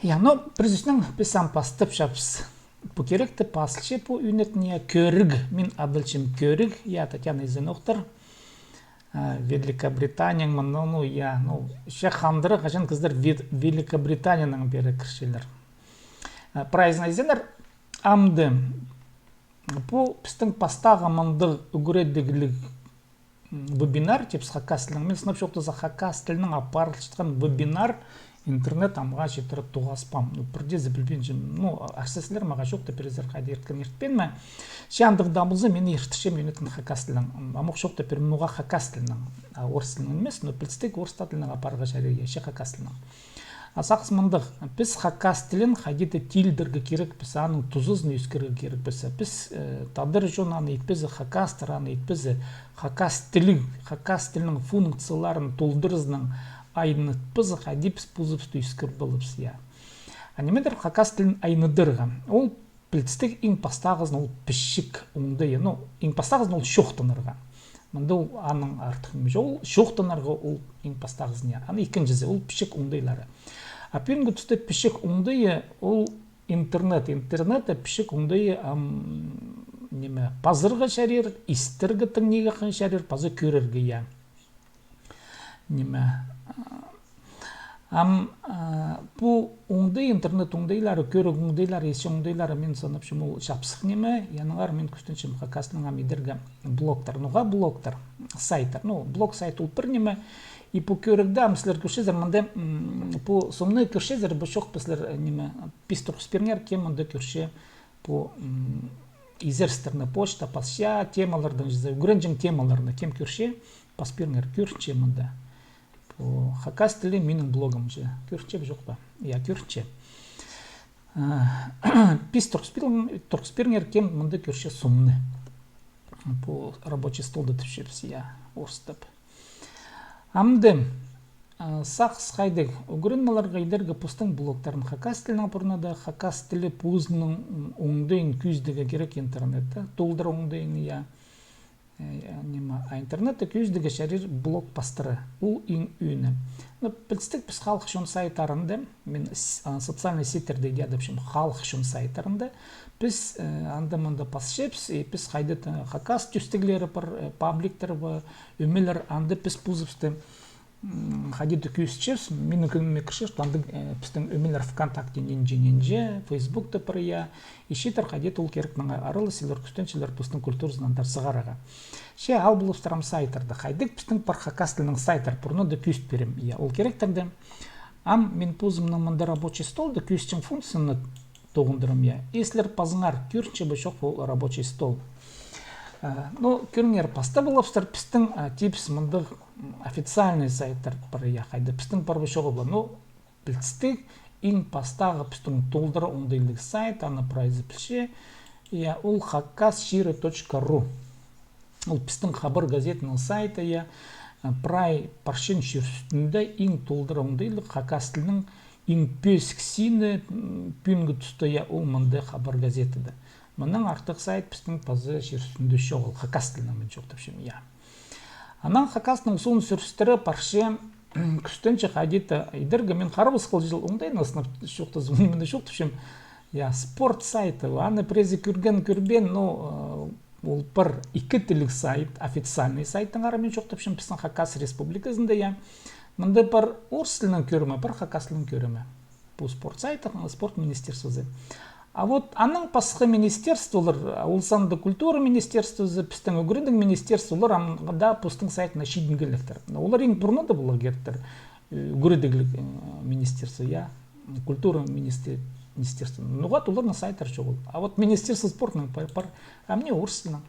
Ja, no, прежде писам пастып шапс. По керекте пасче по юнетния körg, min адылчым körg, я Татьяна Изеноқтар, Великобритания, ну, я, ну, ще хандыры, қашан қыздар Великобританияның бері кіршелер. Прайзнайзенер амды, по пістің пастаға мандық үгіредігілік вебинар, тепс хакастылың, мен сынап шоқты за хакастылының апарылшытқан вебинар, интернет амға жетіріп туғаспам. Бірде зібілбен жым, ақсесілер маға жоқты перезер қайды ерткен ертпен ме. Шандық дамылзы мені ертішем юнетін хакастылың. Амық жоқты пер мұға хакастылының. Орыстылың емес, но пілстік орыстатылының апарға жария, ше хакастылының. Асақс мындық, біз хакастылын қайдеті тилдіргі керек біз, аның тұзызын өскіргі керек біз. Біз тадыр жон аны етпізі, хакастыр аны етпізі, хакастылының функцияларын толдырызының айнıt пызы қадипс пузыпс түйскір болыпс я. Анемедер хакастылын айныдырға. Ол пілтістік ең пастағызын ол пішік оңдайы. Ең пастағызын ол шоқтынырға. Мұнда ол аның артық емес. Ол шоқтынырға ол ең пастағызын я. Аны екіншісі ол пішік оңдайлары. Апенгі түсті пішік оңдайы ол интернет. Интернеті пішік оңдайы пазырға шәрер, истіргі тіңнеге қан шәрер, пазы көрерге я. Бұл оңдай интернет оңдайлары, көрік оңдайлары, есі оңдайлары мен санапшым ол шапсық неме, янығар мен күстіншім қақасының амидерге блоктар, нұға блоктар, сайттар, блок сайт ол бір неме, и по көрікді амсілер көршезер, мұнда по сомны көршезер, бұл шоқ післер неме, пистұрқспергер кем мұнда көрше по изерстерні почта, пасша темалардың жүзі, үгірінжің темаларына кем көрше, паспергер көрше мұнда. Хакастылы менің блогым же. Көрчеп жоқ па? Я көрчеп. Пис тұрқспергер кем мұнда көрше сумны. По рабочий столды түшепсі я орыстып. Амды сақс қайдық. Үгірінмаларға идергі пұстың блогтарын хакастылына бұрнада хакастылы пұзының оңдайын күздігі керек интернетті. Толдыр оңдайын я. Интернетті көздігі шәрер блог пастыры. Ол ең үйіні. Білістік біз халық шын сайттарында, мен социальный сеттерде дедіпшім халық шын сайттарында, біз анда-мында пасшепс, біз қайды хакас түстігілері бір пабликтер, өмелер анды біз пұзыпсты қадеті көзчепс, менің күніме кіршеш, біздің өмелер ВКонтакте ненже, Фейсбукты бір я, ешетер қадеті ол керек маңа арылы селер күстеншілер біздің культурызынан сығараға. Ше ал бұлыстарым сайттарды, қайдық біздің бір хакастылының сайттар бұрны да көст берем. Ол керектерді, мен пұзымның мұнда рабочий столды көстің функцияны тоғындырым. Еслер пазыңар көрінше бұшық бұл рабочий стол. Көріңер паста болапсыздар, біздің типс мұндық официальный сайттар бар қайды. Біздің бар бұшығы бұл. Білістік, ең пастағы біздің толдыры оңдайлық сайт, аны прайзы білше, ол hakkas.shiri.ru. Ол біздің хабар газетінің сайты, прай паршын шүрістінде ең толдыры оңдайлық хакастылының ең пөскісіні пүнгі түсті ол мұнды хабар газетіді. Мұның артық сайт біздің пазы шүрістінде шоғыл хакастылының мен жоқтапшым. Анан хакастының соң сүрістері паршы күстенші қадеті идергі мен қарабыз қыл жыл оңдайын асынап жоқты зұмынды жоқтапшым. Спорт сайты, аны прези көрген, ол бір екі тілік сайт, официальный сайттың арамен жоқтапшым біздің Хакас республикасында. Мұнда бір орыс тілінің көрімі, бір хакастылың көрімі. Бұл спорт сайты, спорт министерствосы. А вот аның пасқы министерстволар, Улсанды культура министерствосы, біздің үгіріндің министерстволар аңғада пұстың сайтына шейдінгеліктер. Олар ең бұрны да бұлар керттір. Үгіріндігілік министерство, культура министерство. Нұғат олар на сайттар жоғыл. А вот министерство спортының бар, а мне орыс тілінің.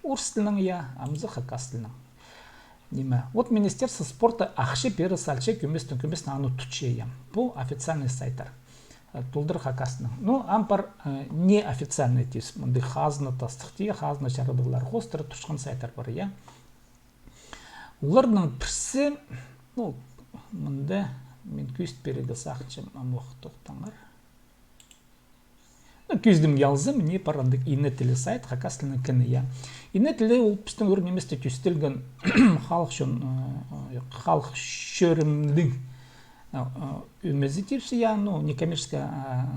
Орыс тілінің, амызы хакас тілінің. Вот министерство спорта ақшы пері салче көместің аны тұтше. Бұл официальный сайттар. Толдыр хакасының. Ампар неофициальный тез. Мұнды хазына тастықты, хазына жарадығылар қостыры тұшқан сайттар бар. Олардың бірсі, мұнды мен көст береді сақыншым амуақ тоқтаңар. Көздім ялзым, не парандық инетілі сайт, хакастылының кіні. Инетілі ол біздің өрнеместі көстілген халық шөрімдің Өмезі тепсі, я, ну, некоммерческая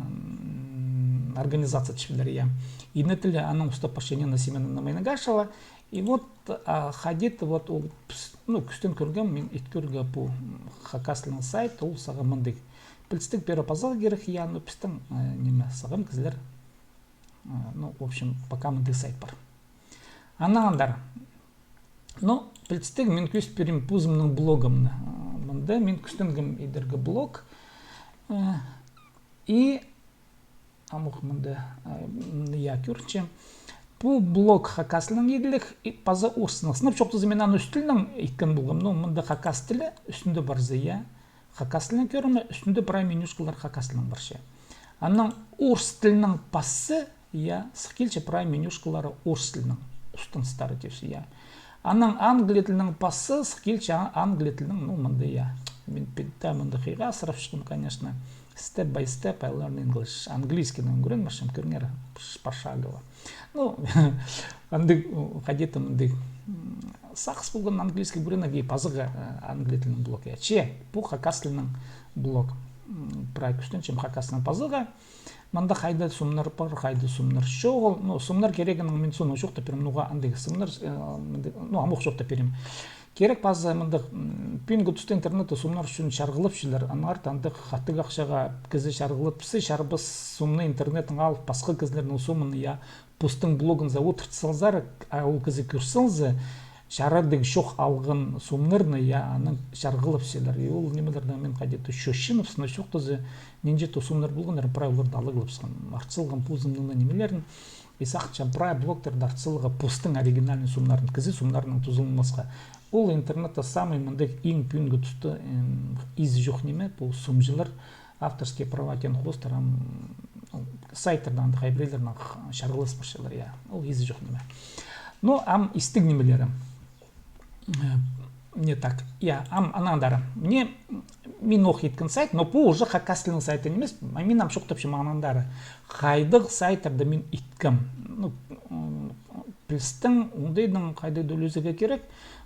организация тепсілер, я. Ины тілі аның ұстап пашенена семена майнагашала. И вот ходит, вот, ну, күстен көргем, мен ит көрге бұл хакаслының сайт, ол саға мындық. Пілстік бері пазал керек, я, ну, пістің неме сағым кізлер. Ну, в общем, пока мындық сайт бар. Анағандар. Ну, пілстік мен көст берем пузымның блогымны. Мында мен күстінгім едергі блог. И амух мында я көрчем. Бұл блог хакаслының еділік паза орсының. Сынып шоқты зіменан үстілінің еткен болғым. Ну, мында хакас тілі үстінде бар зия. Хакаслының көрімі үстінде прай менюшкалар хакаслының баршы. Анның орс тілінің пасы, я, сықелші прай менюшкалары орс тілінің ұстын стары тепсі, я. Анның англия тілінің пасы, сықелші англия тілінің, ну, мында, я. Мен петта мында қиға сырап шықтым, конечно. Step by step, I learn English. Английскийдің көрін маршым, көрінер пошагово. Ну, андық қадеті мындық сақыс болған английский көрінеге пазыға англия тілінің блок. Че, бұл хакас тілінің блок. Прай күстен, чем хакас тілінің пазыға. Манда қайды сумнар бар, қайды сумнар шоғыл. Ну, сумнар керегінің мен соны жоқта перем, нуға андығы сумнар, ну, амуқ жоқта перем. Керек пазы мындық пингі түсті интернетті сумнар үшін шарғылып шылар. Анғар тандық қаттық ақшаға кізі шарғылып пісі, шарбыз сумны интернетін алып, басқа кізлерінің сумын, я, пустың блогынза отыртсалзар, ол кізі көрсілзі, шарадың шоқ алғын сумнырны, я, аның шарғылып шылар. Ол немелердің мен қадеті шөшініп, сына шоқтызы, ненжеті сумнар болғандар правиларды алығылып сыған. Артсылған пузымның немелерін, Исақча прай блогтарды артсылығы пустың оригинальный сумнарын, кізі сумнарының тұзылмасқа. Ол интернетта самый мындық ең пүйінгі тұсты изі жоқ неме, бұл сумжылар авторские права кен хостер, сайттардан, хайбрилердің шарғылыс баршалар, я, ол изі жоқ неме. Но ам истік немелері. Не так. Я, анандары. Мне мен оқиткен сайт, но бұл уже хакаслының сайты немес. Мен ам шоқтапшы анандары. Қайдық сайттарды мен иткім. Ну, білістің, ондайдың қайдайды өлізіге керек.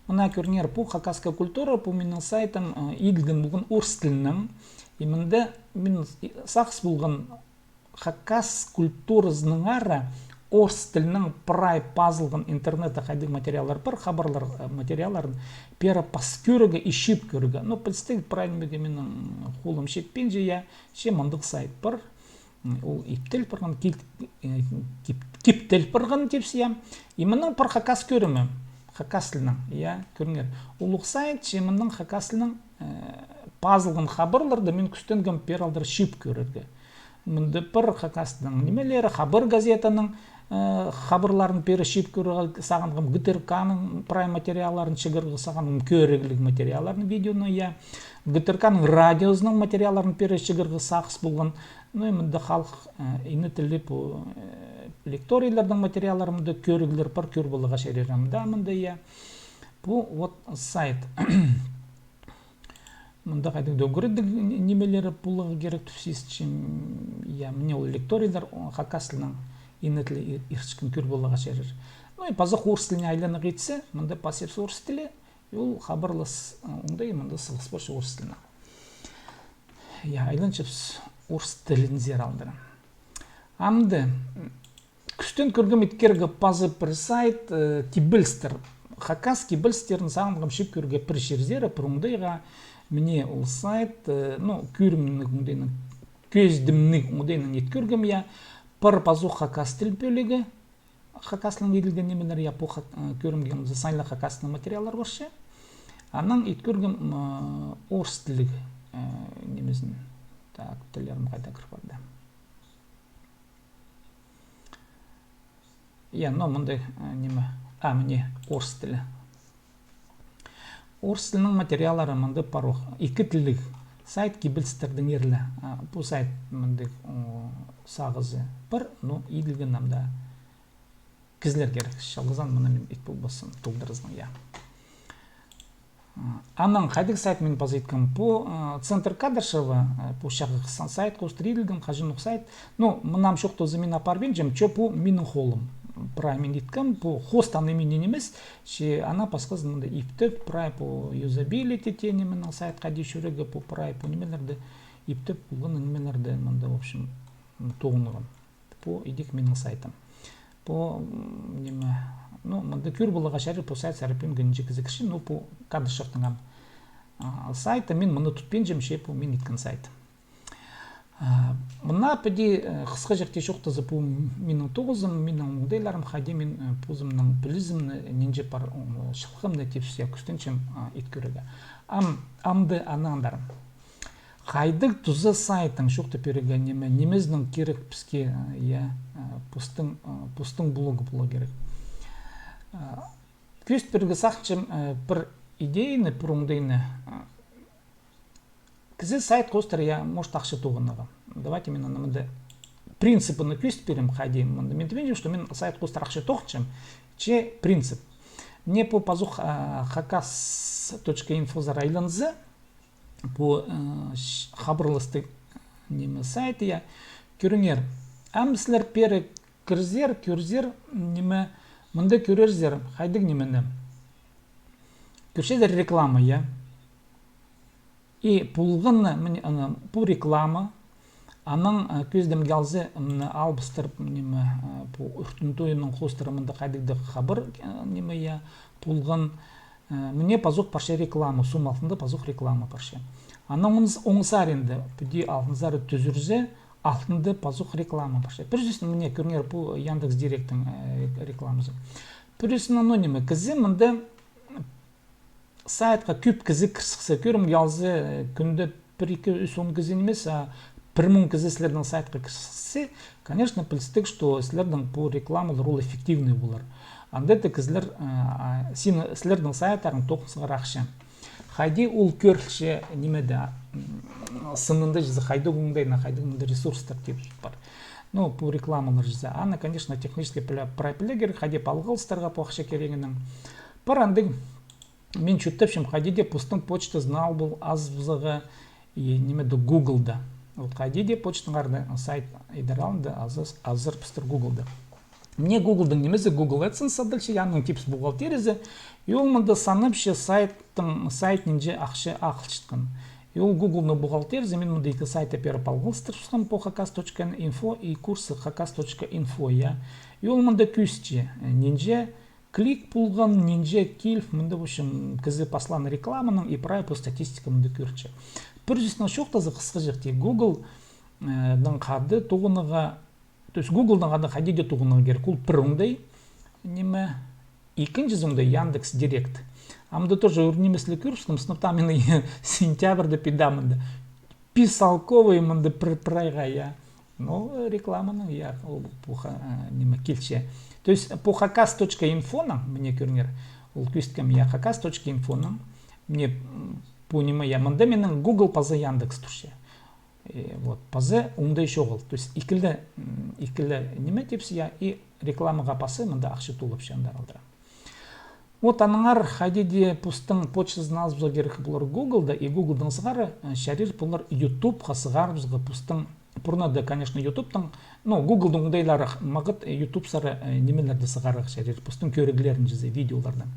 Мына көрінер, бұл хакаска культура, бұл менің сайтым илген болған орыс тілінің. Имінде мен сақс болған хакас культурызының ары орыс тілінің прай пазылған интернетті қайдық материалдар бар, хабарлар материаларын пері пас көрігі, ишіп көрігі. Но білістік прайнбеге менің қолым шетпен же, я, ше мындық сайт бар. Ол иптел барған, киптел барған тепсі, я. Имінің бір хакас көрімі, хакас тілінің, я, көрінер. Олық сайт, ше мының хакас тілінің пазылған хабарларды мен күстенген пералдар шип көрігі. Мында бір хакас тілінің немелері, хабар газетаның хабарларын пері шип көрігі сағанғым ГТРК-ның прай материаларын шығырғы сағанғым көрігілік материаларын видеоны, я. ГТРК-ның радиозының материаларын пері шығырғы сақыс болған. Ну, мында халық ині тілі бұл лекторийлердің материаларымды көрігілер бар көр болыға шерерімді. Мында, я. Бұл вот сайт. Мында қайдың дөгірідік немелері бұлығы керек түпсесчім. Я, мне ол лекторийлер хакасылының инетлі ирчкін көр болыға шерер. Ну, и пазық орыс тіліне айланы қейтсе, мында пасепс орыс тілі, ол хабарлас, ондай мында сылғыс башы орыс тіліне. Я, айланчыпс орыс тілін зер алдырым. Амды, күстен көргім еткергі пазы бір сайт кибілстер. Хакас кибілстерін сағынғым шеп көрге бір жерзері, пұрымдайға мне ол сайт, ну, көрімнің көздімнің ондайның ет көргім, я, бір пазу хакас тіл бөлігі, хакаслың еділген немелер, я, бұл көрімген сайла хакасының материалар баршы. Анан ет көргім орыс тілігі немезін. Так, тілерім қайда кіріп барды. Я, но мұндай неме, міне орыс тілі. Орыс тілінің материалары мұндай паруқ. Екі тілік сайт кибілстердің ерлі. Бұл сайт мұндай сағызы бір, но еділген намда кізлер керек. Шалғызан мұна мен ет бұл басын тұлдырызның, я. Анан қайдық сайт мен базы еткім. Бұл центр кадршығы, бұл шағықсан сайт, қостыр еділген, қажынық сайт. Ну, мұнам шоқты зымен апар бен жем, чө бұл менің қолым. прай мен иткам по хост аны менен емес, че ана пасқыз мында иптеп прай по юзабилити те неменің сайтқа дешүрегі по прай по немелерді иптеп бұлғын немелерді мында в общем тоғынығын по идек менің сайтым по неме ну мында күр бұлыға шәрі по сайт сәріпен гінжі кізікші ну по кадышевтіңам сайта мен мұны тұтпен жемше по мен иткін сайт мына пәде қысқа жерте жоқтызы по менің тоғызым менің оңдайларым қайде мен позымның білізімні ненже пар шылқымны тепсия күстеншем ит көрегі амды анандарым қайдық тұзы сайтың жоқты переге немездің керек піске пустың блогы болу керек көст переге сақчым бір идейны пұрыңдайны кізе сайт қостыр может ақшы туғыныға давайте мен анамды принципыны көст берем қайдейм мен тебе что мен сайт қостыр ақшы тоқчым че принцип мне по пазух hakas.info зарайланзы по хабарласты неме сайты көріңер әмсілер пері кірзер неме мында көрерзер қайдық немені көршедер реклама и пулғын по реклама аның көздем gəlзі албыстырып неме по үртінтойының қостырымында қайдықты хабар неме пулғын мне пазух парше реклама сум алтында пазух реклама парше аның оңсаренді пүде алтынзары түзірзе алтынды пазух реклама парше біржесін мне көріңер по Яндекс Директің рекламасы біржесін анонимы кізі мында сайтқа көп кізі кірсіқсы көрім gəlзі күнді 1-2-3 кізі емес 1000 кізі сілердің сайтқа кірсіқсы конечно білістік что сілердің по рекламалар ол эффективный болар андетті кізлер сілердің сайттарын тоқынсыға рақшы қайде ол көрші немеді сынынды жызы қайды өңдейна қайды өңді ресурстар деп бар ну по рекламалар жызы аны конечно технически прайпілі керек қайде палғылыстарға поқша керегінің бір андың мен чөттепшім қайде де пустың почта знал был азбызығы немеді Google'да қайде де почтыңарды сайт идаралынды азыр пістір Google'да мне Google'дың немесі Google AdSense адылшы яның типс бухгалтерізі и ол мұнда саныпшы сайт нинже ақшы ақылшытқын и ол Google'ны бухгалтерізі мен мұнда екі сайт әперіп алғылыстыршықын по hakas.info и курсы hakas.info и ол мұнда күсче нинже клик пулған нинже кильф мұнда в общем кізі посланы рекламаның и прай по статистика мұнда көрче біржесінің шоқтазы қысқы жекте Google-дың қады тұғыныға то есть Google-дың қады қадеде тұғыныға керек ол бір оңдай неме екінші оңдай Яндекс Директ амды тоже немеслі көріпсім сыныпта мені сентябрьді педамынды писалковый мұнды прайға но рекламаның ол неме келше то есть по hakas.info мне көріңер ол көсткем hakas.info мне по неме мұнда менің Google пазы Яндекс тұршы вот пазы ондай шоғыл то есть икілі неме тепсі и рекламаға пасы мұнда ақшы толып шандар алдыра вот аныңар қайдеде пустың почтасын азбызға керек бұлар Google'да и Google'дың сығары шәрір бұлар YouTube қасығар бізға пустың бұрнады конечно YouTube'дың но Google'дың оңдайлары мағыт YouTube сары немелерді сығары шәрір пустың көрігілерін жазы видеолардан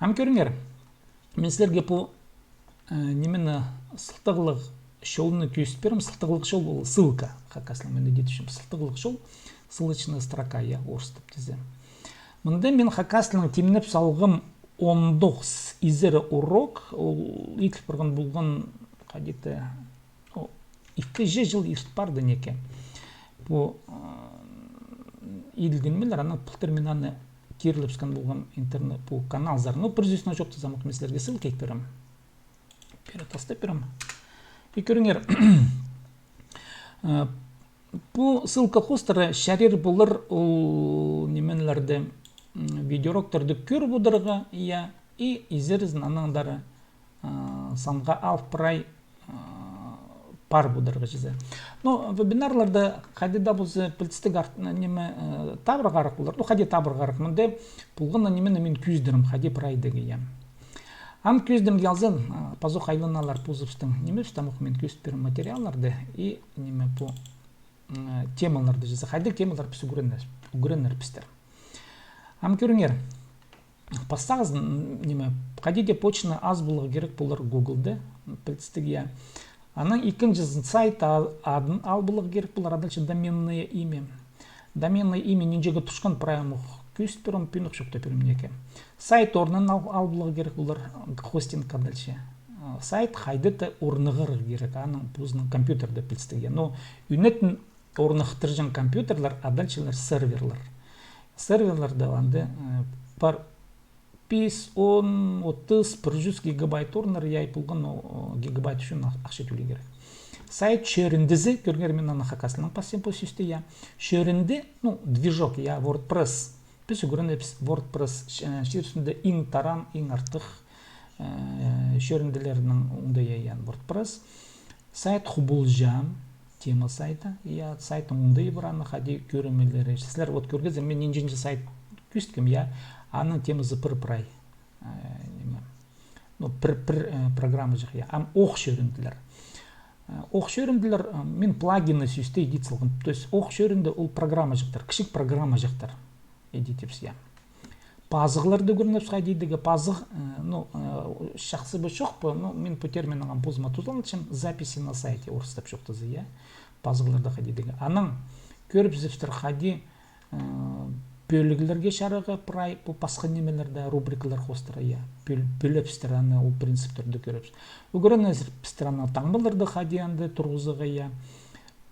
ам көріңер мен сілерге по немені сылтығылық шоуны көйіст берім сылтығылық шоу бұл ссылка хакаслы мен едетішім сылтығылық шоу ссылочная строка орыстып тезе мұнда мен хакаслының темініп салғым 19 изері урок ол итіл бірген болған қадеті 2 жыл ирт барды неке по илген мелер ана пұлтырмен аны керіліпскен болған интернет по каналзар но бірзесіне жоқты замық меслерге ссылка екперім перетастап берім и көріңер по ссылка хостары шәрер болыр ол неменлерді видеорокторды көр бұдырға и изерізін анаңдары санға алып прай пар бұдырға жезе но вебинарларды қайдеда бұзы пілтістік неме табыр ғарық болыр қайде табыр ғарық мұнда бұлғына немені мен күздірім қайде прайдығы ам көздім gelзен пазу хайваналар пузыпстың неме стамық мен көзіп берім материалларды и неме по темаларды жаза қайды темалар пісі көрінер пістер Ам көріңер, пастағыз неме, қадеде почна аз болығы керек болар Google'ды, білістіге. Аның екінші сайт адын ал болығы керек болар, адальше доменное имя. Доменное имя нинжеге тұшқан праймық күст перім, пинық шоқта перім неке. Сайт орнын ал болығы керек болар хостинг адальше. Сайт хайдыты орнығыр керек, аның бұзының компьютерді білістіге. Но үнетін орнықтыржан компьютерлар, адальшелер серверлар. Серверларды анды бар 5, 10, 30, 100 гигабайт орныр яй пулған гигабайт үшін ақша төлей керек. Сайт шөріндізі, көргер мен аны хакасының пассен по систея. Шөрінді, движок, я WordPress. Біз көрін WordPress шерісінде ең тарам, ең артық шөрінділерінің онда яян WordPress. Сайт хубулжам, тема сайта. Я сайтың онда ебіраны қади көрімелері. Сіздер көргізі, мен енжінші сайт күсткім, я аның темасы пір-прай. Пір программы жық, я. Ам оқ шөрінділер. Оқ шөрінділер мен плагины сүйсті едет сылғын. То есть оқ шөрінді ол программа жықтар, кішік программа жықтар едетепс, я. Пазығыларды көрініп сұға дейдігі пазық, шақсы бұл шоқ бұл, мен по терминаған позыма тұзылын, чем записи на сайте орыстап шоқтызы, я. Пазығыларды қадейдігі. Аның көріп зіпстір қадей бөлігілерге шарығы прай, бұл пасқы немелерді рубрикалар қостыры, я. Бөліп стіраны, ол принциптерді көріп. Үгіріні стіраны таңбыларды қадеянды тұрғызығы, я.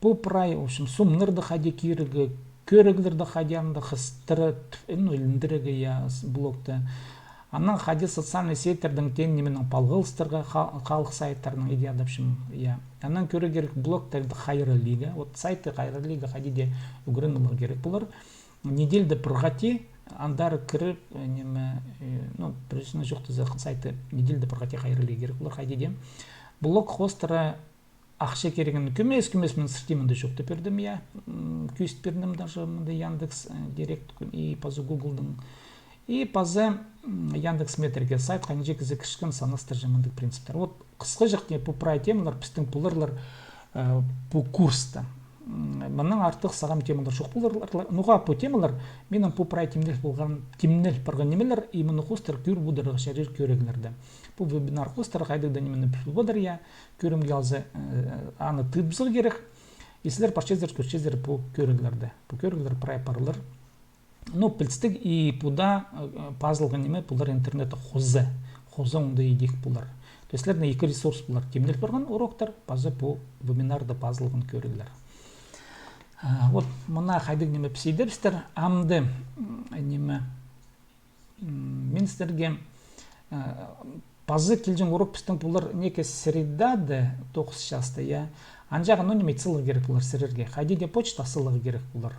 Бұл прай, сумнырды қадей керігі, көрігілерді қадеянды қыстыры, іліндірігі, я, блокты. Анан қадей социальный сеттердің тен неменің палғылыстырға қалық сайттарының идеядапшым, я. Анан көрі керек блоктарды қайыры лига. Вот сайты қайыры лига қадейде үгірінілі керек болар. Недельді пұрғати, андары кіріп, бірісіне жоқты сайты недельді пұрғати қайыры лига керек болар қадейде. Блок хостыры ақша керегін көмес мен сіртемінді жоқты бердім, я. Көст бердім даже Яндекс Директ и пазы Google'дың. И пазы Яндекс Метрге сайт қанжек ізі кішкін саныстыр жамындық принциптер. Вот қысқы жақтен бұл прай темалар, пістің бұлырлар бұл курста. Мұның артық сағам темалар жоқ бұлырлар. Нұға бұл темалар, менің бұл прай темнел болған темнел барған немелер, и мұны қостыр көр бұдырғы шәрер көрегілерді. Бұл вебинар қостыр қайдыда немені бұл бұдыр, я. Көрімге алзы аны тыдбызығы керек. Есілер парчезер көрчезер бұл көрегілерді. Бұл көрегілер прай парылар. Но пілстік и бұда пазылғы неме бұлар интернеті қозы. Қозы онда едек бұлар. То есть, екі ресурс бұлар. Темнел барған уроктар, пазы бұл вебинарды пазылғын көрегілер. Вот мұна қайдық неме пісейдерістер. Амды неме мен сіздерге пазы келжен урок пістің бұлар неке средады 9 жасты, я. Анжағы неме сылығы керек бұлар сірерге. Қайдеде почта сылығы керек бұлар.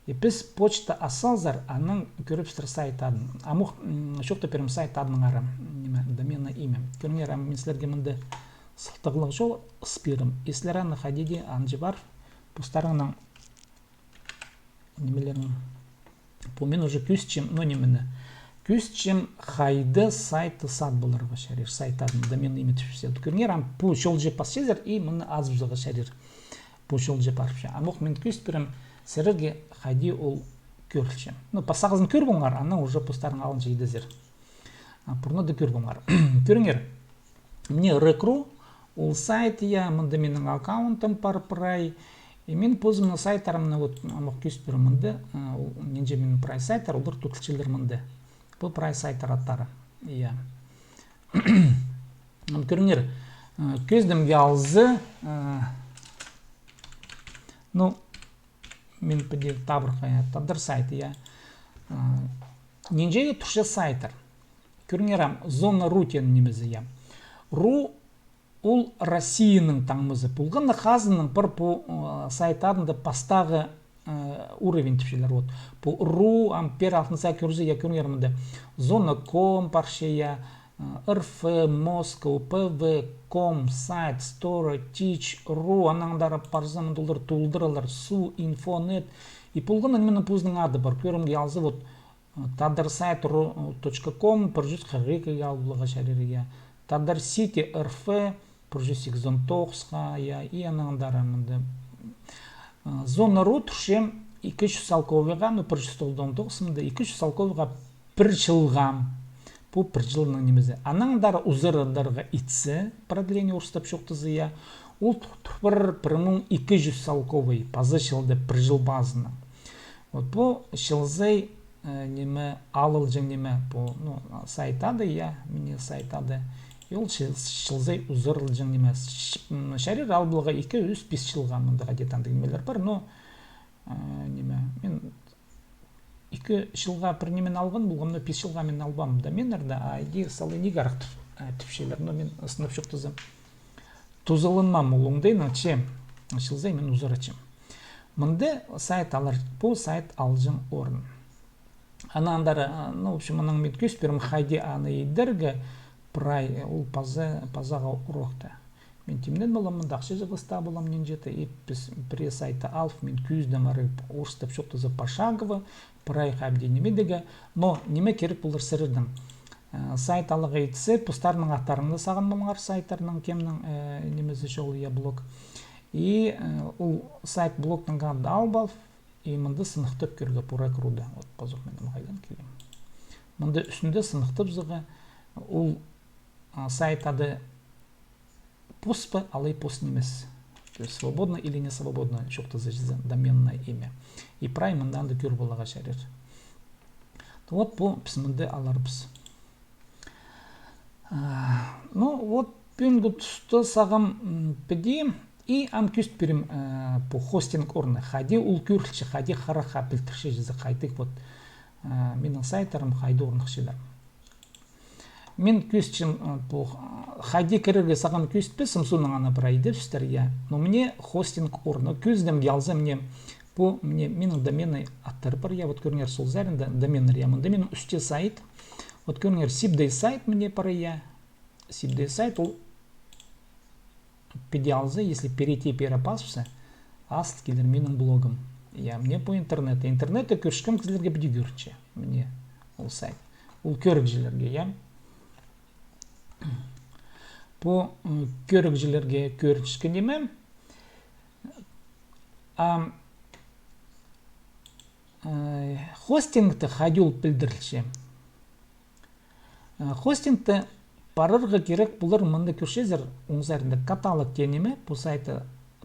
И біз почта асалзар, аның көріпстір сайт адын. Амуқ шоқты перім сайт адының ары, доменное имя. Көріңер, мен сілерге мінді сылтығылық жол спирім. Еслер аны қадеде анжы бар, бұстарыңның немелерінің. Бұл мен уже күстчем, немені. Күстчем қайды сайты сад боларға шәрер, сайт адын, доменное имя түшпеседі. Көріңер, бұл жол же пасчезер, и мұны аз бұзығы шәрер. Бұл жол же парыпша. Амуқ мен күст перім сіріге қайди ол көрілші. Пасағызын көр болғар, ана уже постарын алын жейдізер. Бұрнады көр болғар. Көріңер, мне рекру, ол сайт, я, мұнды менің аккаунтым парпырай, и мен позымны сайттарымны, амық көст бір мұнды, ненже менің прай сайттар, олар тұтылшылыр мұнды. Бұл прай сайттар аттары. Көріңер, көздім ялзы, мен піде табырқая, тадыр сайты, я. Ненжеге тұшы сайттар. Көріңерам, зона рутен немізі, я. Ру ол Россияның таңмызы. Бұлғынды қазының бір бұл сайттарында пастағы уровень түпшелер. Бұл ру, ампер алтын сай көрізі, я көріңерімді. Зона ком парше, я. РФ, Москва, ПВ, Ком, сайт, Стора, Тич, Ру, анаңдары парзамын долдар тулдыралар, Су, Инфонет. И полғын әнменің пұздың ады бар. Көрімге алзы, tadarсайт.com, пұржыз қағиқы ялбылыға шәрерге. Tadarcity, РФ, пұржыз 89-ға, и анаңдары. Зона Ру тұршем, 240-ға, 199 мында 240-ға 1 жылға, по 1 жылның немезе. Анаңдар узырындарға итсе, продление ұрыстап шоқтызы я, ол тұқпыр 1240-й пазы жылды 1 жыл базының. Вот по шылзай неме алыл жың неме по сайтады я, мне сайтады. Ол шылзай узырыл жың неме. Шарир албылға 2-5 жылға мұндаға детанды немелер бар, но неме мен 2 жылға бір немен алған болғамда 5 жылға мен албам да мен әрді айди салы неге арақ түпшелер, но мен ысынып шоқтызым тузылынмам ұлыңдайын че шылзай мен узырачым. Мынды сайт алар, по сайт алжың орын. Анандары, в общем, анаң мен көз берім хайди аны едіргі прай, ол пазаға ұрықта. Мен темнен болам, дақшы жығыста болам нен жеті, еппіз бірі сайты алып, мен көзден арып, орыстап шоқтызы пашағывы, прай қабде немедегі, но неме керек болыр сірірдің. Сайт алығы етісі, пұстарының аттарыңды саған болыңар сайттарының кемнің немезі жолы я блог. И ол сайт блогтың ғанды албал, и мынды сынықтып көргі пұра күруді. Вот позық менің қайдан келем. Мынды үстінде сынықтып зығы, ол сайт ады пост па, алай пост немес. То есть свободно или не свободно шоқты зажызы доменное имя. И прай мынданды көр болаға шарер. Вот по пісімінді аларбыз. Ну вот пүнгі тұсты сағам піде. И ам күст берім по хостинг орны. Хади ул көрілші, хади хараха білтірші жызы қайтық. Вот менің сайттарым хайды орнықшылар. Мен көстчім по хади кірерге саған көст бі, сымсуның ана бір айды үстер я. Но мне хостинг орны. Көздім ялзы мне по менің доменный аттары бар. Я вот көрінер сол зәрінде доменнер я. Мында менің үсте сайт. Вот көрінер сипдей сайт мне пара я. Сипдей сайт ол педиалзы, если перейти перепассы, аст келер менің блогым. Я мне по интернету. Интернету көршкім кізлерге біде көрче. Мне ол сайт. Ол көрік желерге, я. По көрік желерге көрчкі неме. Хостингті хадюл білдірілші. Хостингті парырға керек бұлар мұнда көршезір оңзарында каталог денеме, бұл сайты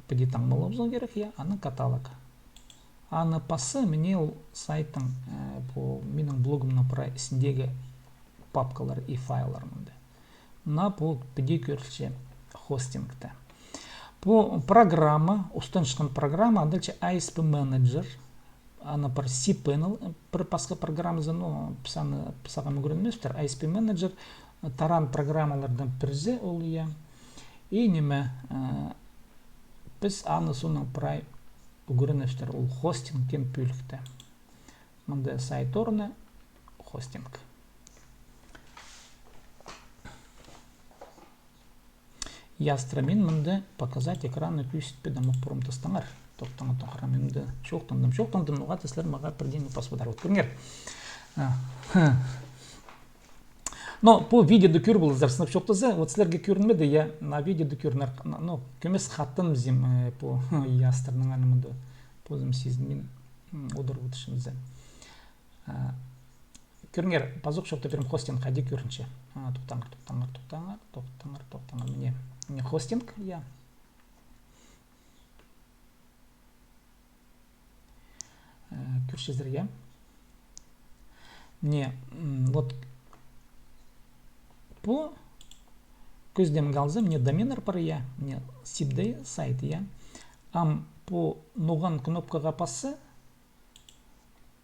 піде таңмалы бұзыл керек, я, аны каталог. Аны пасы мне ол сайттың менің блогымның пұра ісіндегі папкалар и файлар мұнда. На бұл піде көрші хостингті. Бұл программа, ұстан шыққан программа, адалчы ASP Manager, аны бір cPanel, бір пасқа программызы, но пысағам көрінместер, ASP Manager, таран программалардан бірзі ол я. И неме біз аны соның прай үгіріністер ол хостингтен пөлікті. Мұнда сайт орны хостинг. Ястрамен мұнда показать экранны көсітпе дамық бұрым тастаңар. Тоқтаңы тоқыра менді шоқтандым, оға тесілер маға бірден паспадар өткіріңер. Но по видеода көр бұл зарсынып шоқтызы, вот сілерге көрінмеді, я на видеода көрінер, но көмес қаттым зем по ястырның анымынды, позым сезін мен одыр өтішімізді. Көрінер, пазық шоқты берім хостинг қайде көрінше. Тоқтаңыр, мне хостинг, я. Көршезір, я. Мне, вот, по көздем галзы мне доменер бар я, мне сипдей сайт я. Ам по ноған кнопкаға пасы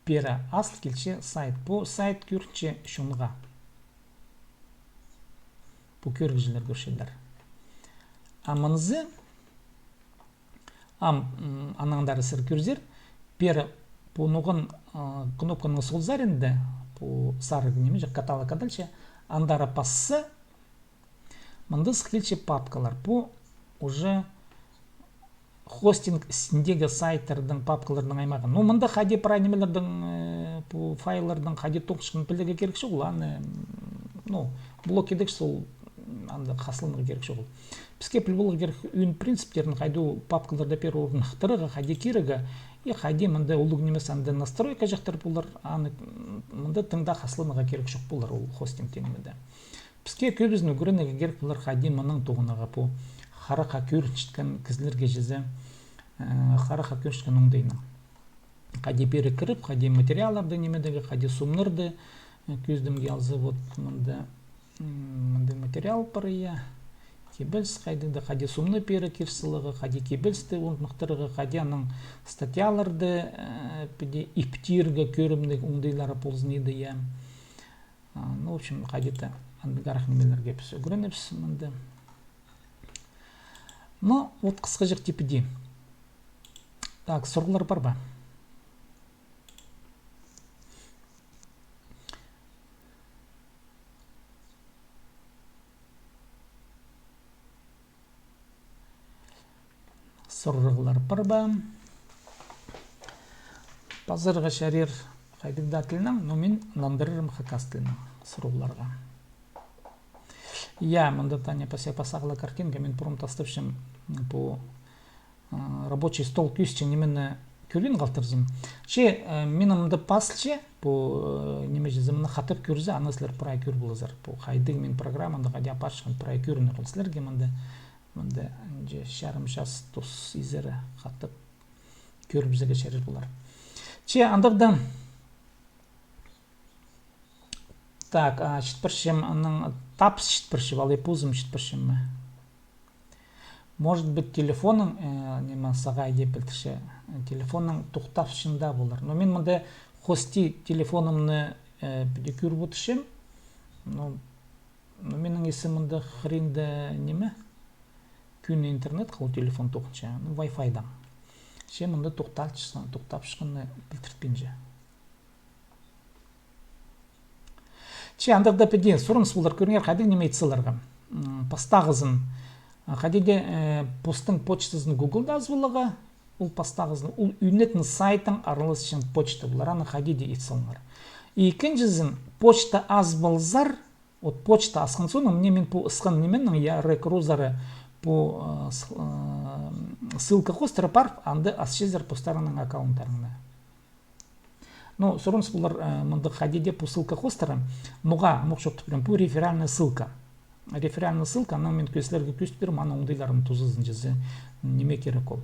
пера асл келче сайт. По сайт көрінче шунға. По көргіжілер көршелер. Амынызы анаңдары сір көрзер. Пера по ноған кнопканың сол зарінде по сары гнеме жақ каталог адальче. Андара пассы, мында сықлече папкалар. По уже хостинг сіндегі сайттардың папкалардың аймағы. Ну, мында хади прайнемелердің файлардың хади тоқшығын білдіге керекші оланы. Ну, блок едік сол анда хасылмы керек шоғыл. Бізге білбілі керек үйін принциптерін қайду папкаларда пер орын нақтырыға, қайде керігі, и қайде мұнда ұлық немес анда настройка жақтар болар, мұнда тыңда хасылмыға керек шоқ болар ол хостинг теңімеді. Бізге көбізін өгірінеге керек болар қайде мұның тұғынаға по харақа көріншіткен кізлерге жезі харақа көріншіткен оңдайына. Қайде бері кіріп, қайде материаларды немедегі, қайде сумнырды көздімге алзы, вот мұнда материал парыя, кебілс, қайде сумны пері керсілігі, қайде кебілсті оңтынықтырығы, қайде аның статьяларды иптиргі көрімдегі оңдайлары ползынеді, я. Ну, в общем, қайдеті андыгарақ немелерге біз өгірініпсі мұнда. Ну, вот қысқы жық типіде. Так, сұрғылар бар ба? Сұрғылар бар ба? Пазырға шәрер қайдығда тілінің, но мен нандырырым хакас тілінің сұрғыларға. Я, мұнда Таня пасағыла картинка, мен бұрын тастыпшым по рабочий стол күйсче немені көрін қалтырзым. Че, мен мұнда пасылче, по немеже зіміні қатып көрзі, аны сілер прай көр болызар. По қайдығы мен программында қайда апаршыған прай көрінер ол сілерге мұнда шарым жас тос изері қатып көріп бізіге шәрер болар. Че, андығда так, шітпіршім, тапс шітпіршім, ал епузым шітпіршім. Может быть, телефоның, немен сағай деп білтірші, телефоның тұқтапшында болар. Но мен мұнда хости телефонымны көріп отыршым, но менің есімімді хренді неме? Күні интернет қол телефон тоқынша, Wi-Fi-дан. Ше мұнда тоқтапшықыны білтіртпенже. Че, андағда пәде сұрыныс болар көріңер қайдың неме етсілерға. Пастағызын, қайдеде постың почтасын Google-да азвылыға, ол пастағызын, ол үйнетін сайтың арылысшын почта болар, аны қайдеде етсіліңер. Екіншізін почта аз болзар, от почта асқын соны, мен по ысқын неменнің, я рекрузары по ссылка хостера парф, анды асшезер постарының аккаунттарына. Ну, сұрыныс болар мұнды қадеде по ссылка хостера, мұға мұқшоқты білем, по реферальная ссылка. Реферальная ссылка, ана мен көсілерге көсіп берім, ана оңдайларын тұзызын жезі неме керек ол.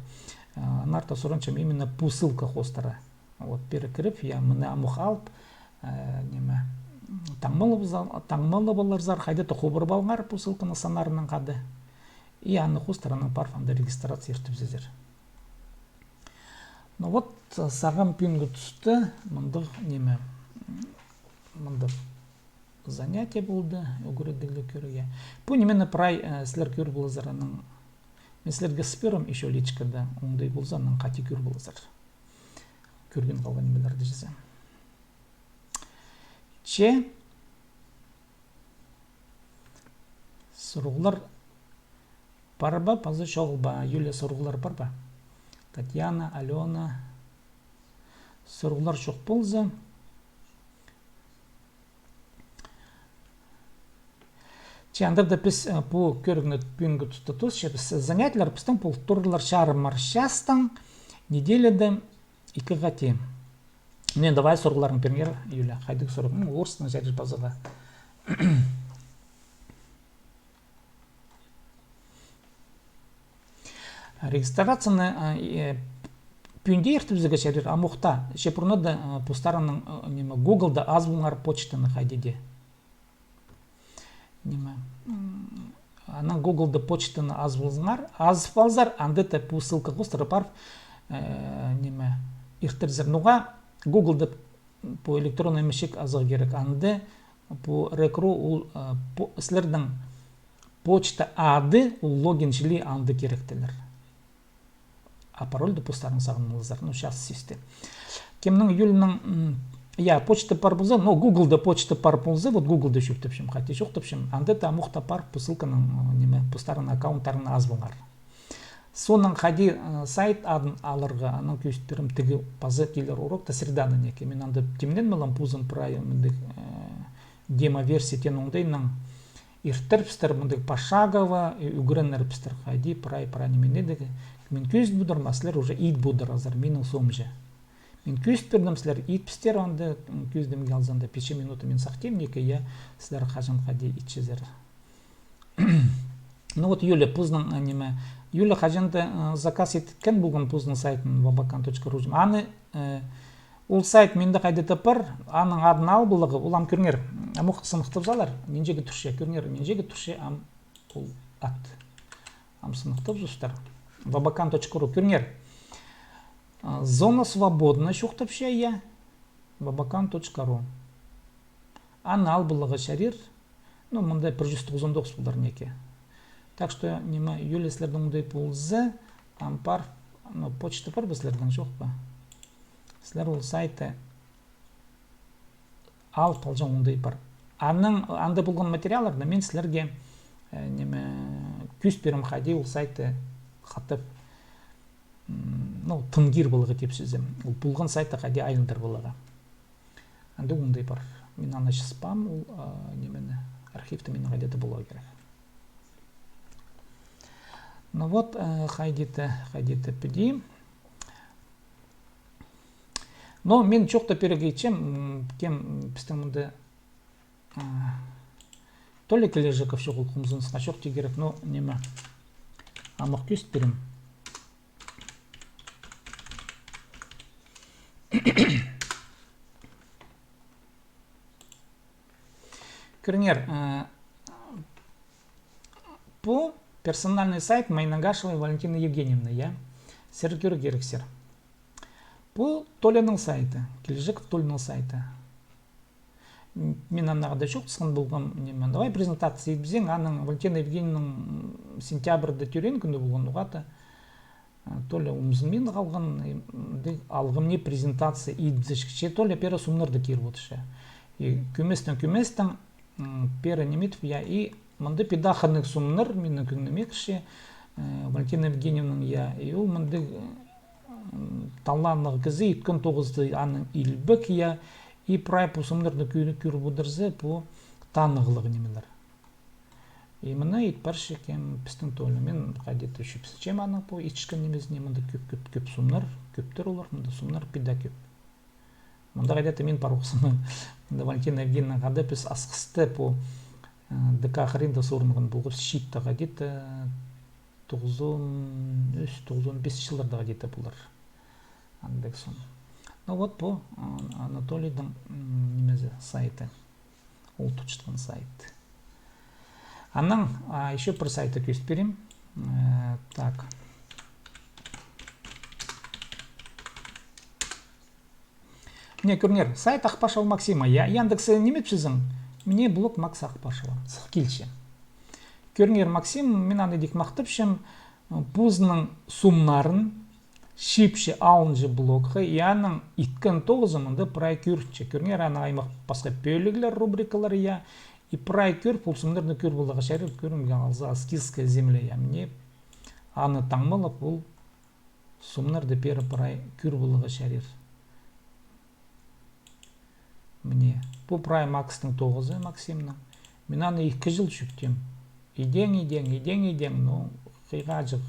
Нарта сұрыншам именно по ссылка хостера. Вот, бері кіріп, я мұны амұқ алып, неме, таңмалы болар зар, қайдеті қобыр балғар по ссылканы санарынан қады. И аны хостарының парфанда регистрация ертіп зезер. Ну вот, сағым пүйінгі түсті, мұндық неме, мұндық занятие болды, өгіреділі көріге. Бұл немені прай сілер көр болызарының, мен сілерге сперім еще личкада, оңдай болзаның қати көр болызар. Көрген қалған немелерді жезе. Че, сұрғылар бар ба, пазы шоғыл ба, Юлия сұрғылар бар ба? Татьяна, Алена, сұрғылар шоқ болзы. Че, андырда біз по көрігіні пүйінгі тұстатыз, біз занятелер біздің бұл тұрлар шарымар шастың неделеді 2 ғати. Мен давай сұрғыларын періңер, Юлия, қайдық сұрғын, орыстың жәрір базыға. Регистрацияны пүйінде ертібізіге шәрер, амуқта, шепұрнады постарының Google-да аз бұлғар почтаны қайдеде. Ана Google-да почтаны аз бұлғар, аз балзар, андыта по ссылка қостары парф ертірзір. Нұға Google-да по электронный мешек азығы керек, анды по рекру сілердің почта ады, логин жили анды керектелер. А парольді постарын сағыныңыздар. Ну, сейчас систем. Кемнің Юлінің, я почта пар болза, но Google-да почта пар болза, вот Google-да шөп тепшім, қайты жоқ тепшім. Анда та мұқта пар посылканың постарын аккаунттарын аз болғар. Соның қайды сайт адын алырға, аның көштерім тігі пазы келер урок та среданы неке. Мен анда темнен мелам пузын прайымдық демо-версия тен оңдайның иртерпстер мындык пошагово үгренерпстер хайди прай неменедеги мен күз будыр маслер уже ит будыр азыр минус сомже мен күз бердім сілер ит пістер онды күздім алзанда 5 минуты мен сақтем неке я сілер хажым хади итчезер. Ну вот Юля пузның неме Юля хажанды заказ еткен болған пузның сайтын vabakan.ru аны ол сайт менде қайда тапыр аның адын ал бұлығы ол ам көріңер амуқ сынықтып залар мен жегі түрше көріңер мен жегі түрше ам ол ат ам сынықтып жустар vabakan.ru көріңер зона свободна шуқтапша я vabakan.ru аны ал бұлығы шарир ну мындай 199 бұлдар неке. Так что нема Юля сілердің ұндай болзы ампар ну почта бар ба сілердің жоқ па сілер ол сайты ал палжан ұндай бар аның анда болған материаларды мен сілерге неме күз берім қайди ол сайты қатып ну тыңгир болығы деп сөзім ол болған сайты қайди айылдар болығы анда ұндай бар мен анашы спам ол немені архивті мен қайдеті болығы керек. Ну вот хайдеті піди. Но мен жоқта перегейчем, кем пістімінді толі кележеков шоғыл құмзынысына жоқ тегерек, но неме амық күст берім. Көріңер, бұл персональный сайт Майнагашевой Валентины Евгеньевны, я сергер керексер. Бұл Толяның сайты, кележеков Толяның сайты. Мен анағыда жоқ тұсқан болған немен. Давай презентация етбізен, аның Валентина Евгеньевның сентябрьді түрен күнді болған ұғаты. Толя умзымен қалған алғым не презентация етбізішкіше. Толя пері сумнырды керіп отышы. Күместен пері неметіп я и мынды педаханық сумныр менің күннімекші Валентина Евгеньевның я и ол мынды таланығы кізі үткен тоғызды аның илбік я и прай по сумнырды күрі бұдырзы по танығылығы немелер. И мына итпаршы кем пістің толы мен қайдеті үшіпсі чем аның по итшкен немезіне мынды көп сумныр, көптер олар, мынды сумныр педа көп. Мында қайдеті мен паруқсымы Валентина Евгеньевна қады піс асқысты по ДК Харинда сорынған болғып шитті қадеті 93-95 жылдарда қадеті бұлар. Андек сон. Ну вот по Анатолийдің немезі сайты. Ол тұчтығын сайты. Аның еще бір сайты көст берем. Так. Мне көрінер, сайт Ақпашева Максима. Яндексы немет шызың? Мне блог Макс Ақпашева. Сық келші. Көрінер Максим, мен аны дек мақтыпшым, бұзының сумнарын шипші алынжы блогы, яның иткен тоғызымынды прай көрші. Көрінер аны аймақ басқа бөлігілер, рубрикалар, и прай көр, пұлсымдарды көр болығы шәрі, көрінген алза аскизская земля, мне аны таңмылып, бұл сумнарды пері прай көр болығы шәрір. Мне бұл прай Макстың тоғызы, Максимның. Мен аны 2 жыл жүктем. Идең, но қиға жық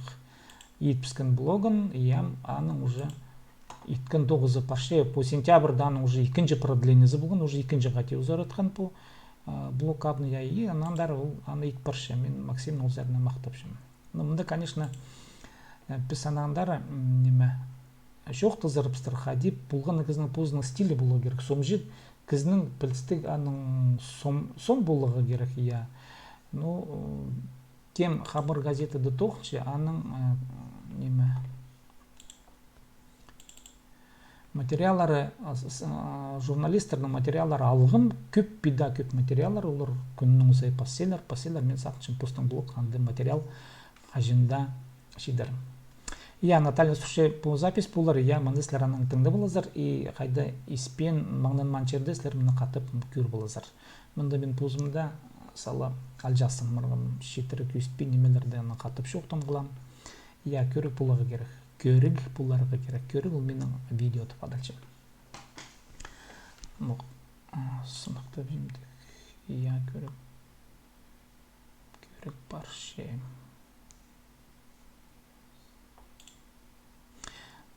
етпіскен блогын, ем аның уже иткен тоғызы паше, по сентябрьда аның уже 2-ші продленізі болған, уже 2-ші ғате ұзаратқан по блог абны я и анандар аны ит парше, мен Максимның ұзарына мақтапшым. Но мұнда, конечно, піс анандар неме жоқты зарыпстыр қадип, болған кізінің позының стилі болу керек, сомжит кізінің пілістік аның сом болуға керек, я. Ну, тем хабар газеты да тоқчы, аның неме материалары, журналистердің материалары алғым, көп бида көп материалар, олар күннің ұзай пасселер, мен сақчым постың блог қанды материал қажында шидерім. Я Наталья слушай по запись булар, я мандыслар аның тыңды болазар, и қайда испен маңнан манчердеслер мені қатып көр болазар. Мұнда мен позымда сала алжасың мұрғым шетірі көспен немелерді қатып шоқтан қылам. Я көрік болағы керек. Көрік боларға керек. Көрік ол менің видеоты падалчы. Сынықты беймді. Я көрік. керек бар ше.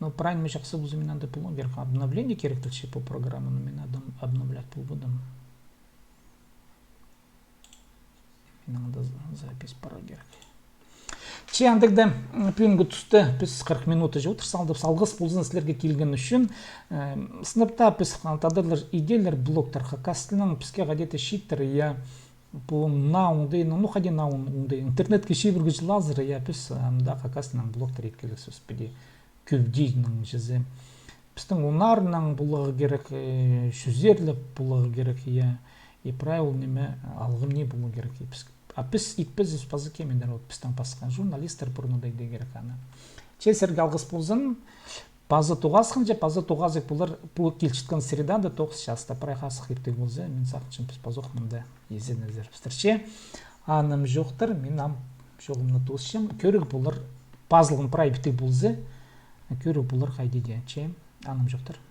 Но правильно мы сейчас мне надо было вверх обновление керек по программе, но мне надо обновлять полгодом. Мне надо запись пара керек. Че андегде пүнгі түсті біз 40 минуты жауытыр салдып салғыс болзын сілерге келген үшін сыныпта біз қалтадырлар идеялар блоктар қақастының бізге ғадеті шиттір я бұл науынды ну қаде науынды интернетке шебіргі жылазыр я біз да қақастының блоктар еткелік сөз біде көбдейінің жүзі біздің онарының бұлығы керек шүзерлік бұлығы керек я и правил неме алғым не бұлығы керек а біз итпіз ұспазы кемендер от біздің басқан журналистер бұрындай дегер қаны. Чесерге алғыс болзын, базы тоғасқын же базы тоғазық бұлар бұл келшіткен среда да тоғыз шаста прайқасық ертек болзы, мен сақчын біз базоқ мұнда езен әзір пістірше. Аным жоқтыр, мен ам жоғымны тоғысшым, көрік бұлар пазылғын прай бітек болзы, көрік бұлар қайдеде, аным жоқтыр.